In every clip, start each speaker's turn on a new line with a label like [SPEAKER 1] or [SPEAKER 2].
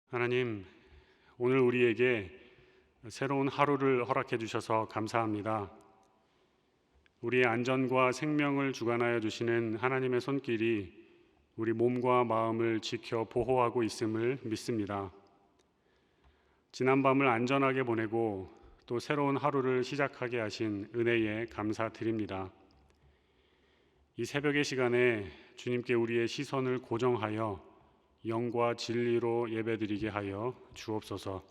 [SPEAKER 1] 하나님, 오늘 우리에게 새로운 하루를 허락해 주셔서 감사합니다. 우리의 안전과 생명을 주관하여 주시는 하나님의 손길이 우리 몸과 마음을 지켜 보호하고 있음을 믿습니다. 지난 밤을 안전하게 보내고 또 새로운 하루를 시작하게 하신 은혜에 감사드립니다. 이 새벽의 시간에 주님께 우리의 시선을 고정하여 영과 진리로 예배드리게 하여 주옵소서.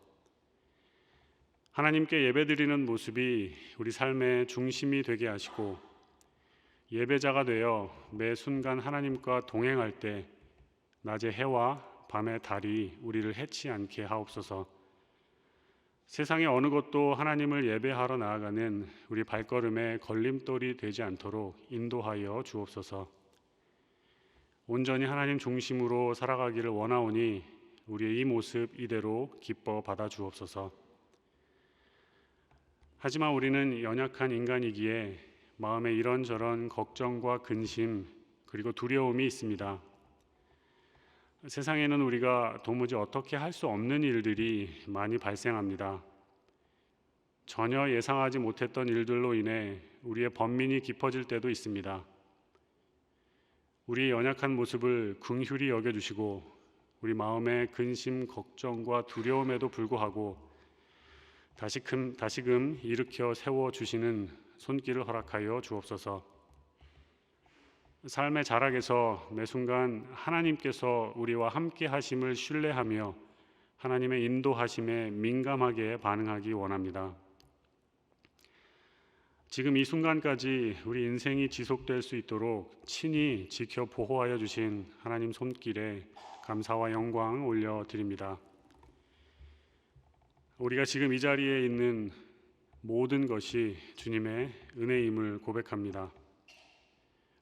[SPEAKER 1] 하나님께 예배드리는 모습이 우리 삶의 중심이 되게 하시고 예배자가 되어 매 순간 하나님과 동행할 때 낮의 해와 밤의 달이 우리를 해치 않게 하옵소서. 세상의 어느 곳도 하나님을 예배하러 나아가는 우리 발걸음에 걸림돌이 되지 않도록 인도하여 주옵소서. 온전히 하나님 중심으로 살아가기를 원하오니 우리의 이 모습 이대로 기뻐 받아 주옵소서. 하지만 우리는 연약한 인간이기에 마음에 이런저런 걱정과 근심 그리고 두려움이 있습니다. 세상에는 우리가 도무지 어떻게 할 수 없는 일들이 많이 발생합니다. 전혀 예상하지 못했던 일들로 인해 우리의 번민이 깊어질 때도 있습니다. 우리의 연약한 모습을 긍휼히 여겨주시고 우리 마음의 근심, 걱정과 두려움에도 불구하고 다시금 일으켜 세워주시는 손길을 허락하여 주옵소서. 삶의 자락에서 매 순간 하나님께서 우리와 함께 하심을 신뢰하며 하나님의 인도하심에 민감하게 반응하기 원합니다. 지금 이 순간까지 우리 인생이 지속될 수 있도록 친히 지켜 보호하여 주신 하나님 손길에 감사와 영광 올려드립니다. 우리가 지금 이 자리에 있는 모든 것이 주님의 은혜임을 고백합니다.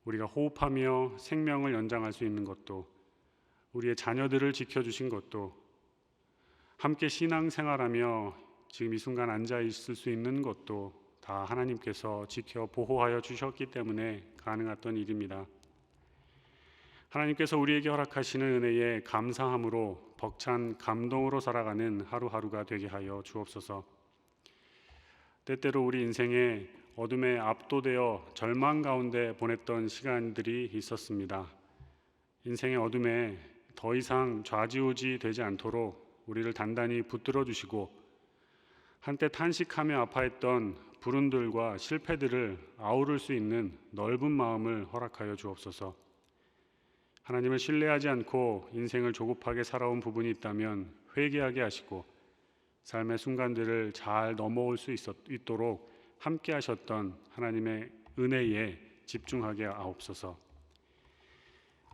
[SPEAKER 1] 우리가 호흡하며 생명을 연장할 수 있는 것도, 우리의 자녀들을 지켜주신 것도, 함께 신앙생활하며 지금 이 순간 앉아 있을 수 있는 것도 다 하나님께서 지켜 보호하여 주셨기 때문에 가능했던 일입니다. 하나님께서 우리에게 허락하시는 은혜에 감사함으로 벅찬 감동으로 살아가는 하루하루가 되게 하여 주옵소서. 때때로 우리 인생에 어둠에 압도되어 절망 가운데 보냈던 시간들이 있었습니다. 인생의 어둠에 더 이상 좌지우지 되지 않도록 우리를 단단히 붙들어 주시고 한때 탄식하며 아파했던 불운들과 실패들을 아우를 수 있는 넓은 마음을 허락하여 주옵소서. 하나님을 신뢰하지 않고 인생을 조급하게 살아온 부분이 있다면 회개하게 하시고 삶의 순간들을 잘 넘어올 수 있도록 함께 하셨던 하나님의 은혜에 집중하게 하옵소서.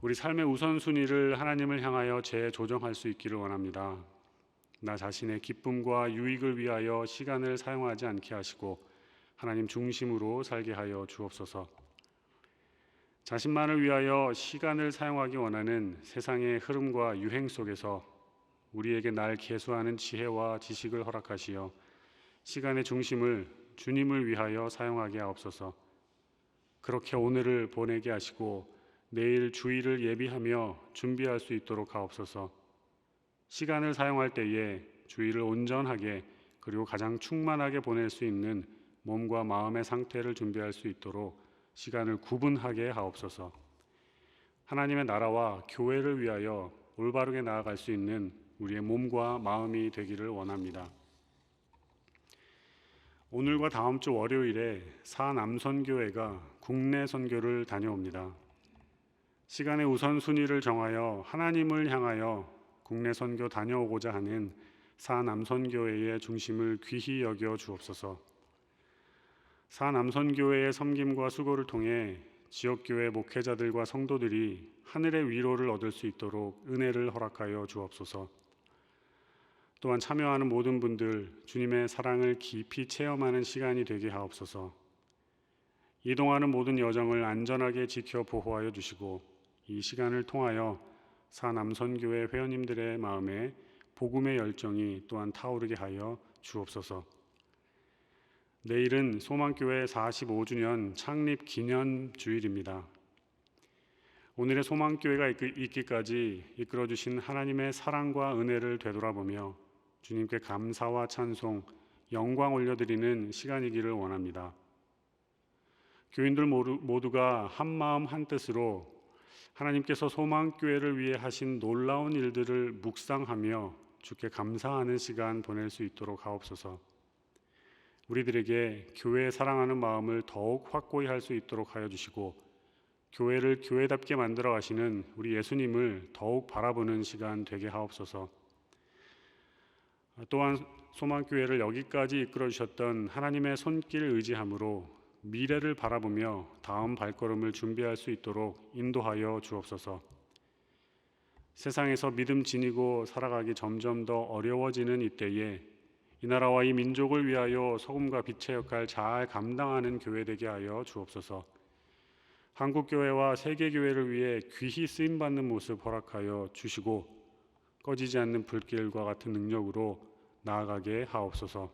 [SPEAKER 1] 우리 삶의 우선순위를 하나님을 향하여 재조정할 수 있기를 원합니다. 나 자신의 기쁨과 유익을 위하여 시간을 사용하지 않게 하시고 하나님 중심으로 살게 하여 주옵소서. 자신만을 위하여 시간을 사용하기 원하는 세상의 흐름과 유행 속에서 우리에게 날 계수하는 지혜와 지식을 허락하시어 시간의 중심을 주님을 위하여 사용하게 하옵소서. 그렇게 오늘을 보내게 하시고 내일 주일을 예비하며 준비할 수 있도록 하옵소서. 시간을 사용할 때에 주일을 온전하게 그리고 가장 충만하게 보낼 수 있는 몸과 마음의 상태를 준비할 수 있도록 시간을 구분하게 하옵소서. 하나님의 나라와 교회를 위하여 올바르게 나아갈 수 있는 우리의 몸과 마음이 되기를 원합니다. 오늘과 다음 주 월요일에 사남선교회가 국내 선교를 다녀옵니다. 시간의 우선순위를 정하여 하나님을 향하여 국내 선교 다녀오고자 하는 사남선교회의 중심을 귀히 여겨 주옵소서. 사남선교회의 섬김과 수고를 통해 지역교회 목회자들과 성도들이 하늘의 위로를 얻을 수 있도록 은혜를 허락하여 주옵소서. 또한 참여하는 모든 분들 주님의 사랑을 깊이 체험하는 시간이 되게 하옵소서. 이동하는 모든 여정을 안전하게 지켜 보호하여 주시고 이 시간을 통하여 사남선교회 회원님들의 마음에 복음의 열정이 또한 타오르게 하여 주옵소서. 내일은 소망교회 45주년 창립 기념 주일입니다. 오늘의 소망교회가 있기까지 이끌어주신 하나님의 사랑과 은혜를 되돌아보며 주님께 감사와 찬송, 영광 올려드리는 시간이기를 원합니다. 교인들 모두가 한마음 한뜻으로 하나님께서 소망교회를 위해 하신 놀라운 일들을 묵상하며 주께 감사하는 시간 보낼 수 있도록 하옵소서. 우리들에게 교회 사랑하는 마음을 더욱 확고히 할 수 있도록 하여 주시고 교회를 교회답게 만들어 가시는 우리 예수님을 더욱 바라보는 시간 되게 하옵소서. 또한 소망교회를 여기까지 이끌어 주셨던 하나님의 손길을 의지함으로 미래를 바라보며 다음 발걸음을 준비할 수 있도록 인도하여 주옵소서. 세상에서 믿음 지니고 살아가기 점점 더 어려워지는 이때에 이 나라와 이 민족을 위하여 소금과 빛의 역할 잘 감당하는 교회 되게 하여 주옵소서. 한국교회와 세계교회를 위해 귀히 쓰임받는 모습 허락하여 주시고 꺼지지 않는 불길과 같은 능력으로 나아가게 하옵소서.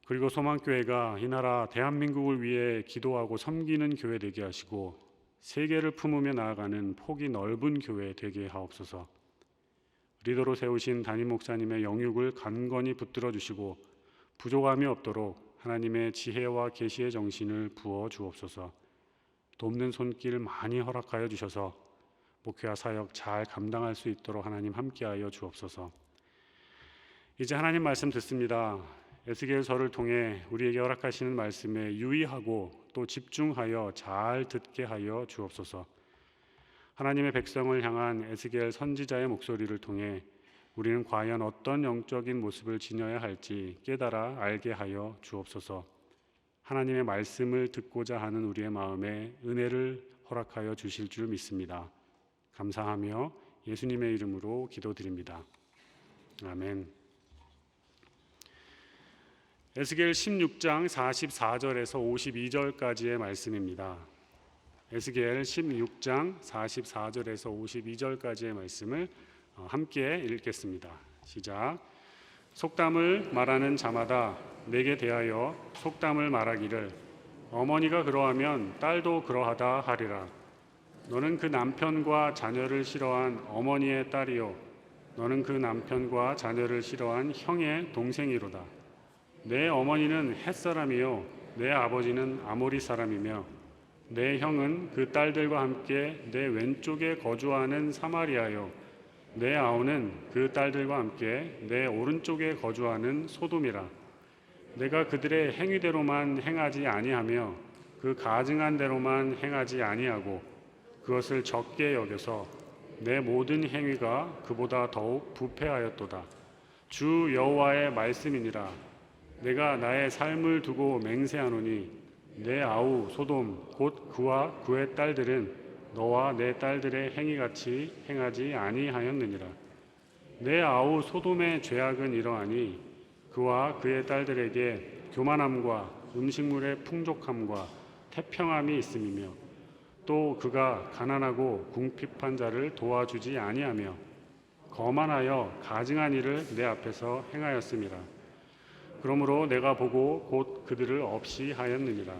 [SPEAKER 1] 그리고 소망교회가 이 나라 대한민국을 위해 기도하고 섬기는 교회 되게 하시고 세계를 품으며 나아가는 폭이 넓은 교회 되게 하옵소서. 리더로 세우신 담임 목사님의 영육을 간건히 붙들어 주시고 부족함이 없도록 하나님의 지혜와 계시의 정신을 부어 주옵소서. 돕는 손길 많이 허락하여 주셔서 목회와 사역 잘 감당할 수 있도록 하나님 함께하여 주옵소서. 이제 하나님 말씀 듣습니다. 에스겔서를 통해 우리에게 허락하시는 말씀에 유의하고 또 집중하여 잘 듣게 하여 주옵소서. 하나님의 백성을 향한 에스겔 선지자의 목소리를 통해 우리는 과연 어떤 영적인 모습을 지녀야 할지 깨달아 알게 하여 주옵소서. 하나님의 말씀을 듣고자 하는 우리의 마음에 은혜를 허락하여 주실 줄 믿습니다. 감사하며 예수님의 이름으로 기도드립니다. 아멘. 에스겔 16장 44절에서 52절까지의 말씀입니다. 에스겔 16장 44절에서 52절까지의 말씀을 함께 읽겠습니다. 시작. 속담을 말하는 자마다 내게 대하여 속담을 말하기를 어머니가 그러하면 딸도 그러하다 하리라. 너는 그 남편과 자녀를 싫어한 어머니의 딸이요 너는 그 남편과 자녀를 싫어한 형의 동생이로다. 내 어머니는 헷 사람이요 내 아버지는 아모리 사람이며 내 형은 그 딸들과 함께 내 왼쪽에 거주하는 사마리아요 내 아우는 그 딸들과 함께 내 오른쪽에 거주하는 소돔이라. 내가 그들의 행위대로만 행하지 아니하며 그 가증한 대로만 행하지 아니하고 그것을 적게 여겨서 내 모든 행위가 그보다 더욱 부패하였도다. 주 여호와의 말씀이니라. 내가 나의 삶을 두고 맹세하노니 내 아우 소돔 곧 그와 그의 딸들은 너와 내 딸들의 행위같이 행하지 아니하였느니라. 내 아우 소돔의 죄악은 이러하니 그와 그의 딸들에게 교만함과 음식물의 풍족함과 태평함이 있음이며 또 그가 가난하고 궁핍한 자를 도와주지 아니하며 거만하여 가증한 일을 내 앞에서 행하였음이라. 그러므로 내가 보고 곧 그들을 없이 하였느니라.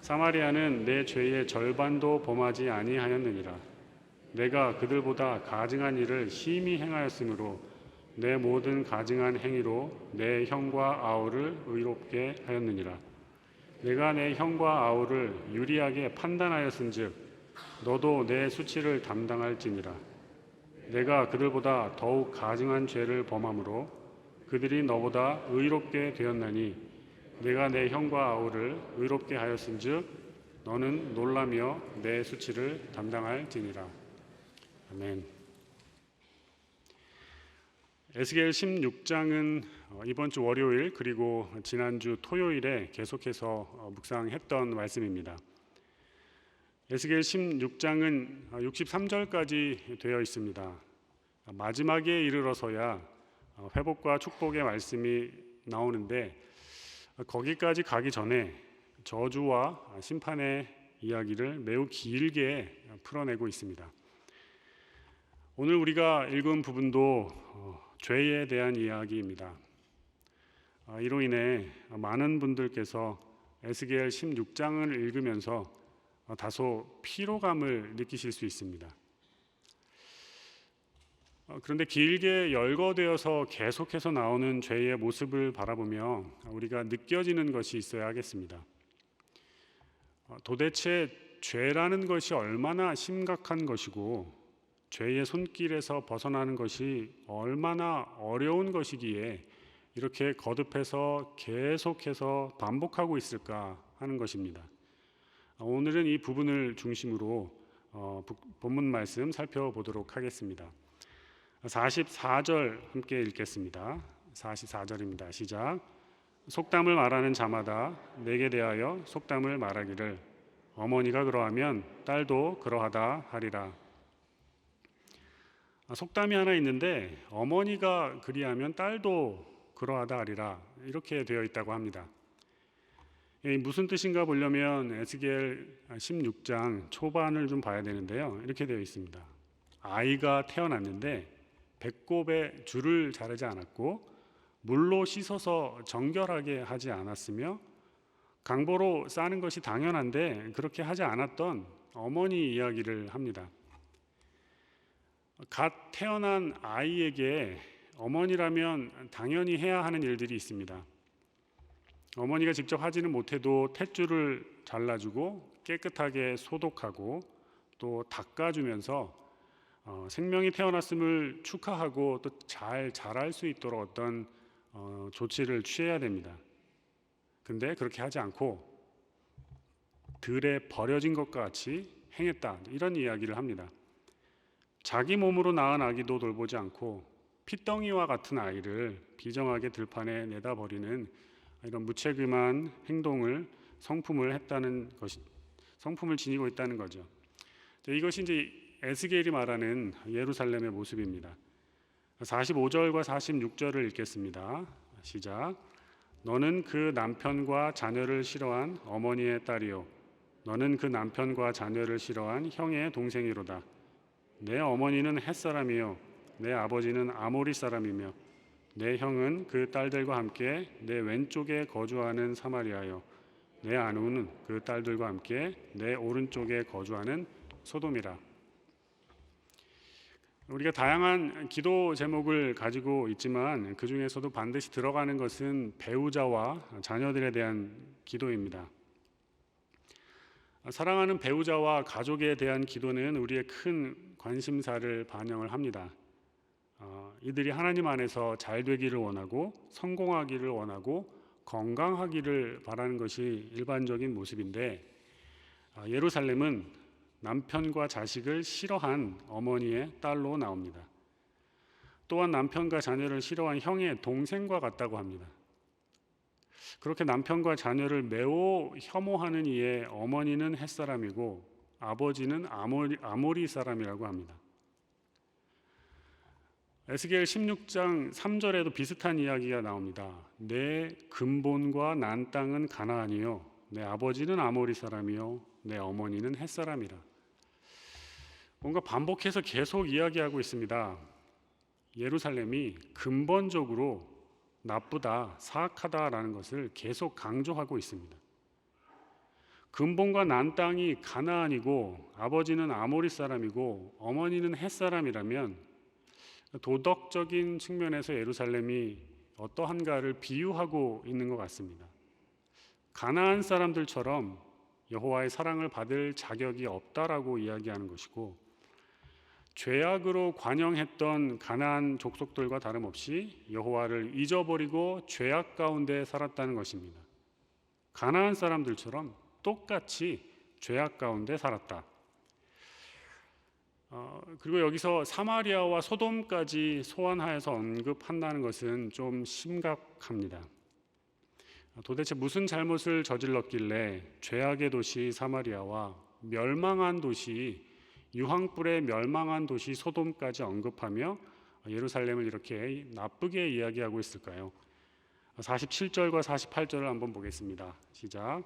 [SPEAKER 1] 사마리아는 내 죄의 절반도 범하지 아니하였느니라. 내가 그들보다 가증한 일을 심히 행하였으므로 내 모든 가증한 행위로 내 형과 아우를 의롭게 하였느니라. 내가 내 형과 아우를 유리하게 판단하였은즉 너도 내 수치를 담당할지니라. 내가 그들보다 더욱 가증한 죄를 범함으로 그들이 너보다 의롭게 되었나니 내가 내 형과 아우를 의롭게 하였은즉 너는 놀라며 내 수치를 담당할지니라. 아멘. 에스겔 16장은 이번 주 월요일 그리고 지난주 토요일에 계속해서 묵상했던 말씀입니다. 에스겔 16장은 63절까지 되어 있습니다. 마지막에 이르러서야 회복과 축복의 말씀이 나오는데 거기까지 가기 전에 저주와 심판의 이야기를 매우 길게 풀어내고 있습니다. 오늘 우리가 읽은 부분도 죄에 대한 이야기입니다. 이로 인해 많은 분들께서 에스겔 16장을 읽으면서 다소 피로감을 느끼실 수 있습니다. 그런데 길게 열거되어서 계속해서 나오는 죄의 모습을 바라보며 우리가 느껴지는 것이 있어야 하겠습니다. 도대체 죄라는 것이 얼마나 심각한 것이고 죄의 손길에서 벗어나는 것이 얼마나 어려운 것이기에 이렇게 거듭해서 계속해서 반복하고 있을까 하는 것입니다. 오늘은 이 부분을 중심으로 본문 말씀 살펴보도록 하겠습니다. 44절 함께 읽겠습니다. 44절입니다. 시작. 속담을 말하는 자마다 내게 대하여 속담을 말하기를 어머니가 그러하면 딸도 그러하다 하리라. 속담이 하나 있는데 어머니가 그리하면 딸도 그러하다 하리라 이렇게 되어 있다고 합니다. 무슨 뜻인가 보려면 에스겔 16장 초반을 좀 봐야 되는데요. 이렇게 되어 있습니다. 아이가 태어났는데 배꼽에 줄을 자르지 않았고 물로 씻어서 정결하게 하지 않았으며 강보로 싸는 것이 당연한데 그렇게 하지 않았던 어머니 이야기를 합니다. 갓 태어난 아이에게 어머니라면 당연히 해야 하는 일들이 있습니다. 어머니가 직접 하지는 못해도 탯줄을 잘라주고 깨끗하게 소독하고 또 닦아주면서 생명이 태어났음을 축하하고 또 잘 자랄 수 있도록 어떤 조치를 취해야 됩니다. 근데 그렇게 하지 않고 들에 버려진 것과 같이 행했다 이런 이야기를 합니다. 자기 몸으로 낳은 아기도 돌보지 않고 핏덩이와 같은 아이를 비정하게 들판에 내다 버리는 이런 무책임한 행동을 성품을 지니고 있다는 거죠. 이것이 이제 에스겔이 말하는 예루살렘의 모습입니다. 45절과 46절을 읽겠습니다. 시작. 너는 그 남편과 자녀를 싫어한 어머니의 딸이요 너는 그 남편과 자녀를 싫어한 형의 동생이로다. 내 어머니는 햇사람이요 내 아버지는 아모리 사람이며 내 형은 그 딸들과 함께 내 왼쪽에 거주하는 사마리아요 내 아우는 그 딸들과 함께 내 오른쪽에 거주하는 소돔이라. 우리가 다양한 기도 제목을 가지고 있지만 그 중에서도 반드시 들어가는 것은 배우자와 자녀들에 대한 기도입니다. 사랑하는 배우자와 가족에 대한 기도는 우리의 큰 관심사를 반영을 합니다. 이들이 하나님 안에서 잘 되기를 원하고 성공하기를 원하고 건강하기를 바라는 것이 일반적인 모습인데 예루살렘은 남편과 자식을 싫어한 어머니의 딸로 나옵니다. 또한 남편과 자녀를 싫어한 형의 동생과 같다고 합니다. 그렇게 남편과 자녀를 매우 혐오하는 이의 어머니는 햇사람이고 아버지는 아모리 사람이라고 합니다. 에스겔 16장 3절에도 비슷한 이야기가 나옵니다. 내 근본과 난 땅은 가나안이요 내 아버지는 아모리 사람이요 내 어머니는 햇사람이라. 뭔가 반복해서 계속 이야기하고 있습니다. 예루살렘이 근본적으로 나쁘다, 사악하다라는 것을 계속 강조하고 있습니다. 근본과 난 땅이 가나안이고 아버지는 아모리 사람이고 어머니는 햇사람이라면 도덕적인 측면에서 예루살렘이 어떠한가를 비유하고 있는 것 같습니다. 가나안 사람들처럼 여호와의 사랑을 받을 자격이 없다라고 이야기하는 것이고 죄악으로 관영했던 가나안 족속들과 다름없이 여호와를 잊어버리고 죄악 가운데 살았다는 것입니다. 가나안 사람들처럼 똑같이 죄악 가운데 살았다. 그리고 여기서 사마리아와 소돔까지 소환하여서 언급한다는 것은 좀 심각합니다. 도대체 무슨 잘못을 저질렀길래 죄악의 도시 사마리아와 멸망한 도시 유황불에 멸망한 도시 소돔까지 언급하며 예루살렘을 이렇게 나쁘게 이야기하고 있을까요? 47절과 48절을 한번 보겠습니다. 시작.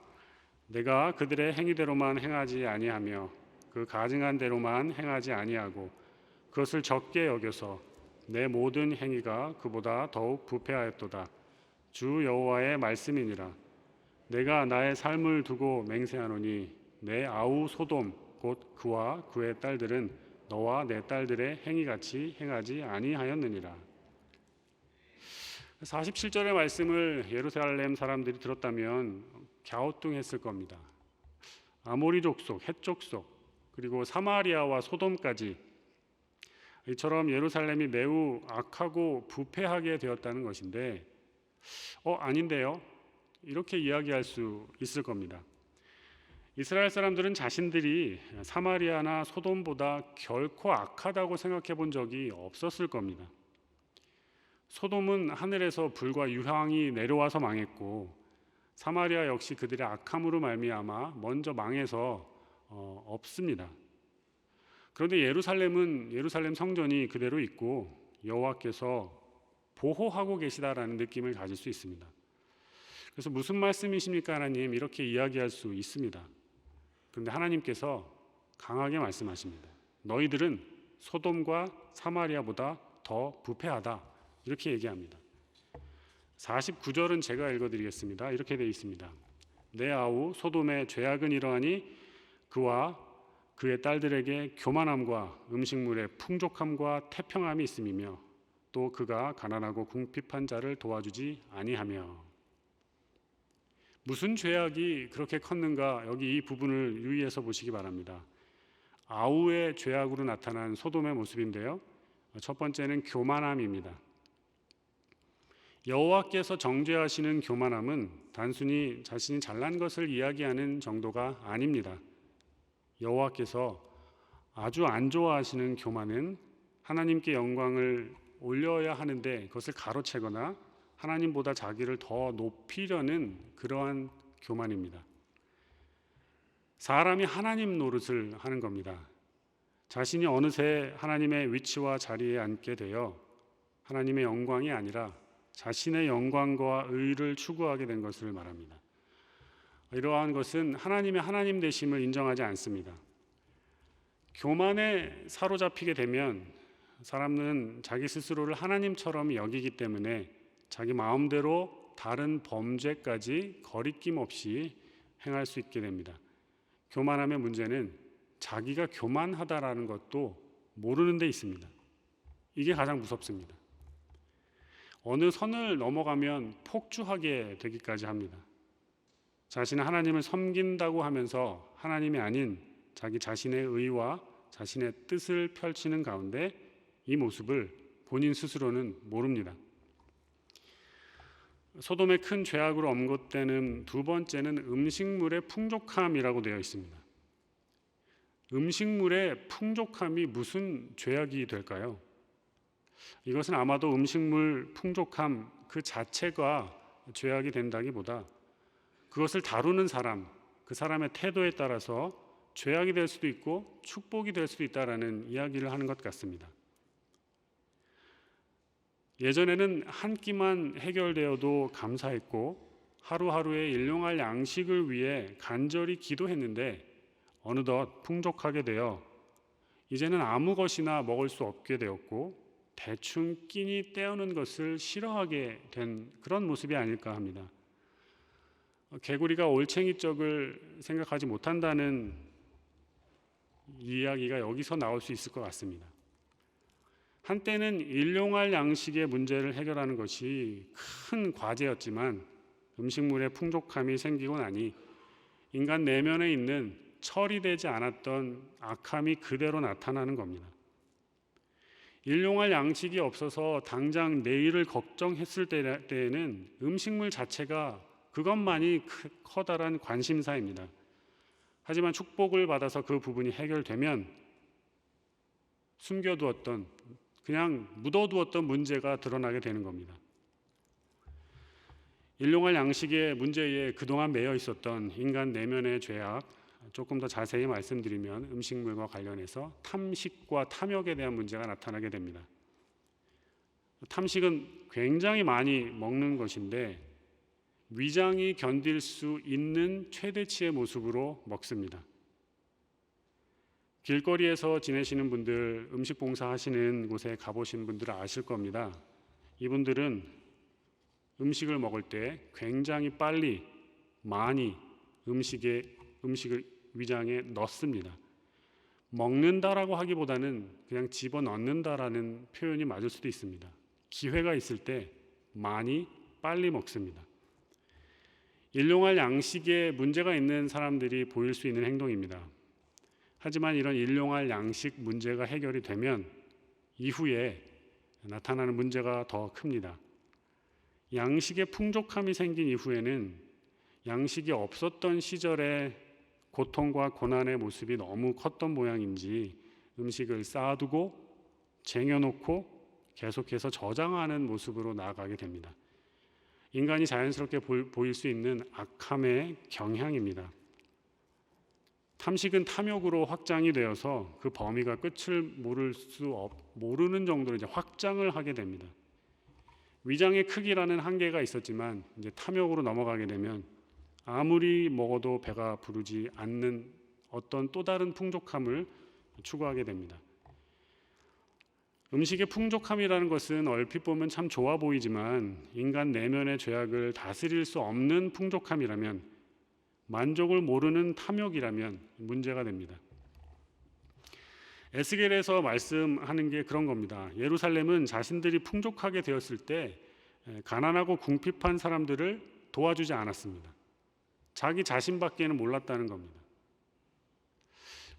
[SPEAKER 1] 내가 그들의 행위대로만 행하지 아니하며 그 가증한 대로만 행하지 아니하고 그것을 적게 여겨서 내 모든 행위가 그보다 더욱 부패하였도다. 주 여호와의 말씀이니라. 내가 나의 삶을 두고 맹세하노니 내 아우 소돔 곧 그와 그의 딸들은 너와 내 딸들의 행위같이 행하지 아니하였느니라. 47절의 말씀을 예루살렘 사람들이 들었다면 갸우뚱했을 겁니다. 아모리 족속, 헷 족속, 그리고 사마리아와 소돔까지 이처럼 예루살렘이 매우 악하고 부패하게 되었다는 것인데 아닌데요. 이렇게 이야기할 수 있을 겁니다. 이스라엘 사람들은 자신들이 사마리아나 소돔보다 결코 악하다고 생각해 본 적이 없었을 겁니다. 소돔은 하늘에서 불과 유황이 내려와서 망했고 사마리아 역시 그들의 악함으로 말미암아 먼저 망해서 없습니다. 그런데 예루살렘 성전이 그대로 있고 여호와께서 보호하고 계시다라는 느낌을 가질 수 있습니다. 그래서 무슨 말씀이십니까 하나님, 이렇게 이야기할 수 있습니다. 그런데 하나님께서 강하게 말씀하십니다. 너희들은 소돔과 사마리아보다 더 부패하다, 이렇게 얘기합니다. 49절은 제가 읽어드리겠습니다. 이렇게 되어 있습니다. 내 아우 소돔의 죄악은 이러하니 그와 그의 딸들에게 교만함과 음식물의 풍족함과 태평함이 있음이며 또 그가 가난하고 궁핍한 자를 도와주지 아니하며. 무슨 죄악이 그렇게 컸는가, 여기 이 부분을 유의해서 보시기 바랍니다. 아우의 죄악으로 나타난 소돔의 모습인데요, 첫 번째는 교만함입니다. 여호와께서 정죄하시는 교만함은 단순히 자신이 잘난 것을 이야기하는 정도가 아닙니다. 여호와께서 아주 안 좋아하시는 교만은 하나님께 영광을 올려야 하는데 그것을 가로채거나 하나님보다 자기를 더 높이려는 그러한 교만입니다. 사람이 하나님 노릇을 하는 겁니다. 자신이 어느새 하나님의 위치와 자리에 앉게 되어 하나님의 영광이 아니라 자신의 영광과 의를 추구하게 된 것을 말합니다. 이러한 것은 하나님의 하나님 되심을 인정하지 않습니다. 교만에 사로잡히게 되면 사람은 자기 스스로를 하나님처럼 여기기 때문에 자기 마음대로 다른 범죄까지 거리낌 없이 행할 수 있게 됩니다. 교만함의 문제는 자기가 교만하다라는 것도 모르는 데 있습니다. 이게 가장 무섭습니다. 어느 선을 넘어가면 폭주하게 되기까지 합니다. 자신은 하나님을 섬긴다고 하면서 하나님이 아닌 자기 자신의 의와 자신의 뜻을 펼치는 가운데 이 모습을 본인 스스로는 모릅니다. 소돔의 큰 죄악으로 언급되는 두 번째는 음식물의 풍족함이라고 되어 있습니다. 음식물의 풍족함이 무슨 죄악이 될까요? 이것은 아마도 음식물 풍족함 그 자체가 죄악이 된다기보다 그것을 다루는 사람, 그 사람의 태도에 따라서 죄악이 될 수도 있고 축복이 될 수도 있다라는 이야기를 하는 것 같습니다. 예전에는 한 끼만 해결되어도 감사했고 하루하루의 일용할 양식을 위해 간절히 기도했는데 어느덧 풍족하게 되어 이제는 아무 것이나 먹을 수 없게 되었고 대충 끼니 때우는 것을 싫어하게 된 그런 모습이 아닐까 합니다. 개구리가 올챙이적을 생각하지 못한다는 이야기가 여기서 나올 수 있을 것 같습니다. 한때는 일용할 양식의 문제를 해결하는 것이 큰 과제였지만 음식물의 풍족함이 생기고 나니 인간 내면에 있는 처리되지 않았던 악함이 그대로 나타나는 겁니다. 일용할 양식이 없어서 당장 내일을 걱정했을 때에는 음식물 자체가 그것만이 커다란 관심사입니다. 하지만 축복을 받아서 그 부분이 해결되면 숨겨두었던, 그냥 묻어두었던 문제가 드러나게 되는 겁니다. 일용할 양식의 문제에 그동안 매여 있었던 인간 내면의 죄악, 조금 더 자세히 말씀드리면 음식물과 관련해서 탐식과 탐욕에 대한 문제가 나타나게 됩니다. 탐식은 굉장히 많이 먹는 것인데 위장이 견딜 수 있는 최대치의 모습으로 먹습니다. 길거리에서 지내시는 분들, 음식 봉사하시는 곳에 가보신 분들은 아실 겁니다. 이분들은 음식을 먹을 때 굉장히 빨리 많이 음식을 위장에 넣습니다. 먹는다라고 하기보다는 그냥 집어넣는다라는 표현이 맞을 수도 있습니다. 기회가 있을 때 많이 빨리 먹습니다. 일용할 양식에 문제가 있는 사람들이 보일 수 있는 행동입니다. 하지만 이런 일용할 양식 문제가 해결이 되면 이후에 나타나는 문제가 더 큽니다. 양식의 풍족함이 생긴 이후에는 양식이 없었던 시절에 고통과 고난의 모습이 너무 컸던 모양인지 음식을 쌓아두고 쟁여놓고 계속해서 저장하는 모습으로 나아가게 됩니다. 인간이 자연스럽게 보일 수 있는 악함의 경향입니다. 탐식은 탐욕으로 확장이 되어서 그 범위가 끝을 모르는 정도로 이제 확장을 하게 됩니다. 위장의 크기라는 한계가 있었지만 이제 탐욕으로 넘어가게 되면 아무리 먹어도 배가 부르지 않는 어떤 또 다른 풍족함을 추구하게 됩니다. 음식의 풍족함이라는 것은 얼핏 보면 참 좋아 보이지만 인간 내면의 죄악을 다스릴 수 없는 풍족함이라면, 만족을 모르는 탐욕이라면 문제가 됩니다. 에스겔에서 말씀하는 게 그런 겁니다. 예루살렘은 자신들이 풍족하게 되었을 때 가난하고 궁핍한 사람들을 도와주지 않았습니다. 자기 자신밖에는 몰랐다는 겁니다.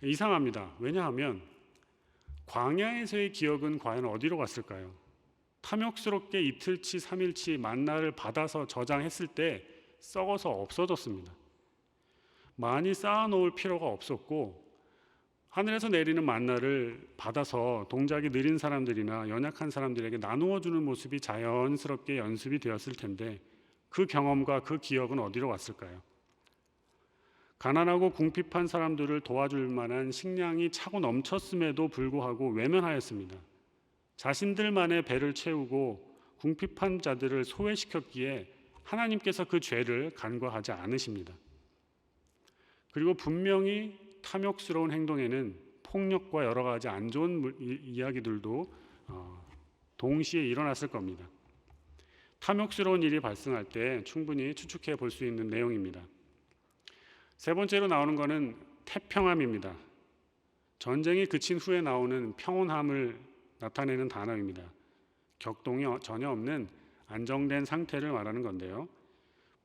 [SPEAKER 1] 이상합니다. 왜냐하면 광야에서의 기억은 과연 어디로 갔을까요? 탐욕스럽게 이틀치 3일치 만나를 받아서 저장했을 때 썩어서 없어졌습니다. 많이 쌓아놓을 필요가 없었고, 하늘에서 내리는 만나를 받아서 동작이 느린 사람들이나 연약한 사람들에게 나누어 주는 모습이 자연스럽게 연습이 되었을 텐데 그 경험과 그 기억은 어디로 갔을까요? 가난하고 궁핍한 사람들을 도와줄 만한 식량이 차고 넘쳤음에도 불구하고 외면하였습니다. 자신들만의 배를 채우고 궁핍한 자들을 소외시켰기에 하나님께서 그 죄를 간과하지 않으십니다. 그리고 분명히 탐욕스러운 행동에는 폭력과 여러 가지 안 좋은 이야기들도 동시에 일어났을 겁니다. 탐욕스러운 일이 발생할 때 충분히 추측해 볼 수 있는 내용입니다. 세 번째로 나오는 것은 태평함입니다. 전쟁이 그친 후에 나오는 평온함을 나타내는 단어입니다. 격동이 전혀 없는 안정된 상태를 말하는 건데요.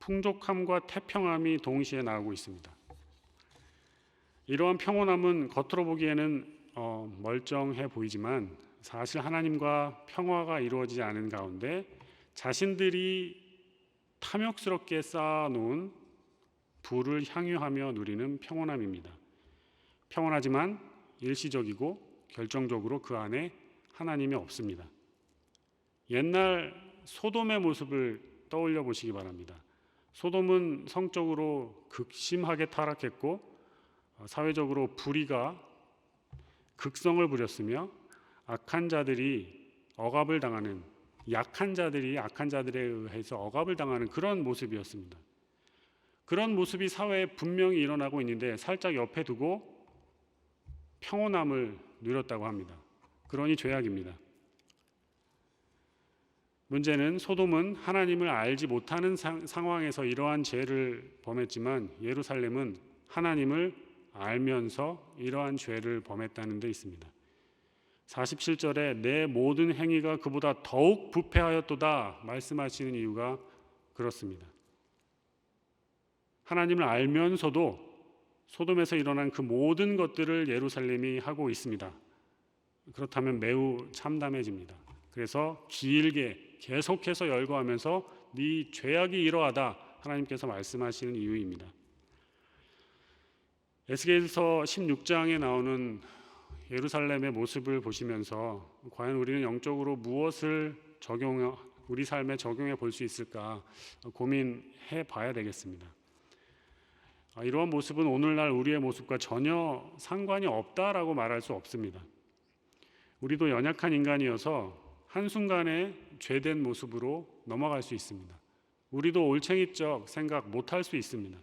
[SPEAKER 1] 풍족함과 태평함이 동시에 나오고 있습니다. 이러한 평온함은 겉으로 보기에는 멀쩡해 보이지만 사실 하나님과 평화가 이루어지지 않은 가운데 자신들이 탐욕스럽게 쌓아놓은 부를 향유하며 누리는 평온함입니다. 평온하지만 일시적이고 결정적으로 그 안에 하나님이 없습니다. 옛날 소돔의 모습을 떠올려 보시기 바랍니다. 소돔은 성적으로 극심하게 타락했고 사회적으로 불의가 극성을 부렸으며 악한 자들이 억압을 당하는, 약한 자들이 악한 자들에 의해서 억압을 당하는 그런 모습이었습니다. 그런 모습이 사회에 분명히 일어나고 있는데 살짝 옆에 두고 평온함을 누렸다고 합니다. 그러니 죄악입니다. 문제는 소돔은 하나님을 알지 못하는 상황에서 이러한 죄를 범했지만 예루살렘은 하나님을 알면서 이러한 죄를 범했다는 데 있습니다. 47절에 내 모든 행위가 그보다 더욱 부패하였도다 말씀하시는 이유가 그렇습니다. 하나님을 알면서도 소돔에서 일어난 그 모든 것들을 예루살렘이 하고 있습니다. 그렇다면 매우 참담해집니다. 그래서 길게 계속해서 열거하면서 네 죄악이 이러하다 하나님께서 말씀하시는 이유입니다. 에스겔서 16장에 나오는 예루살렘의 모습을 보시면서 과연 우리는 영적으로 무엇을 우리 삶에 적용해 볼 수 있을까 고민해 봐야 되겠습니다. 이러한 모습은 오늘날 우리의 모습과 전혀 상관이 없다라고 말할 수 없습니다. 우리도 연약한 인간이어서 한순간에 죄된 모습으로 넘어갈 수 있습니다. 우리도 올챙이적 생각 못할 수 있습니다.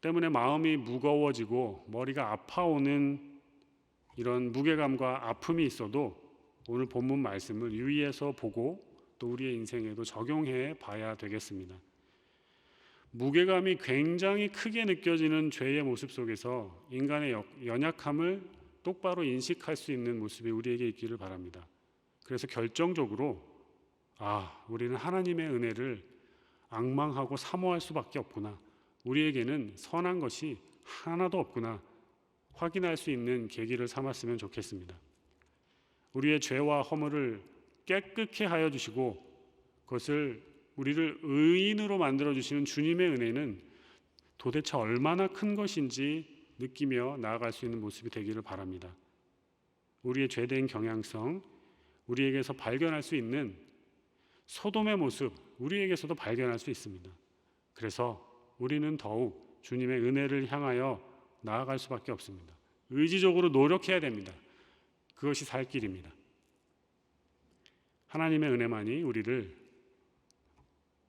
[SPEAKER 1] 때문에 마음이 무거워지고 머리가 아파오는 이런 무게감과 아픔이 있어도 오늘 본문 말씀을 유의해서 보고 또 우리의 인생에도 적용해 봐야 되겠습니다. 무게감이 굉장히 크게 느껴지는 죄의 모습 속에서 인간의 연약함을 똑바로 인식할 수 있는 모습이 우리에게 있기를 바랍니다. 그래서 결정적으로 우리는 하나님의 은혜를 앙망하고 사모할 수밖에 없구나. 우리에게는 선한 것이 하나도 없구나. 확인할 수 있는 계기를 삼았으면 좋겠습니다. 우리의 죄와 허물을 깨끗게 하여 주시고 그것을 우리를 의인으로 만들어 주시는 주님의 은혜는 도대체 얼마나 큰 것인지 느끼며 나아갈 수 있는 모습이 되기를 바랍니다. 우리의 죄된 경향성, 우리에게서 발견할 수 있는 소돔의 모습, 우리에게서도 발견할 수 있습니다. 그래서 우리는 더욱 주님의 은혜를 향하여 나아갈 수밖에 없습니다. 의지적으로 노력해야 됩니다. 그것이 살 길입니다. 하나님의 은혜만이 우리를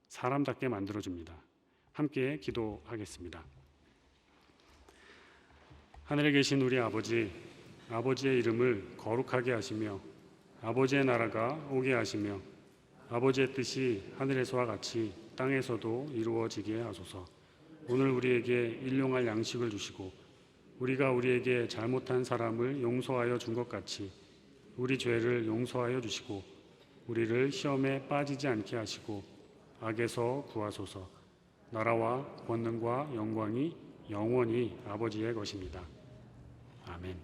[SPEAKER 1] 사람답게 만들어줍니다. 함께 기도하겠습니다. 하늘에 계신 우리 아버지, 아버지의 이름을 거룩하게 하시며 아버지의 나라가 오게 하시며 아버지의 뜻이 하늘에서와 같이 땅에서도 이루어지게 하소서. 오늘 우리에게 일용할 양식을 주시고 우리가 우리에게 잘못한 사람을 용서하여 준 것 같이 우리 죄를 용서하여 주시고 우리를 시험에 빠지지 않게 하시고 악에서 구하소서. 나라와 권능과 영광이 영원히 아버지의 것입니다. 아멘.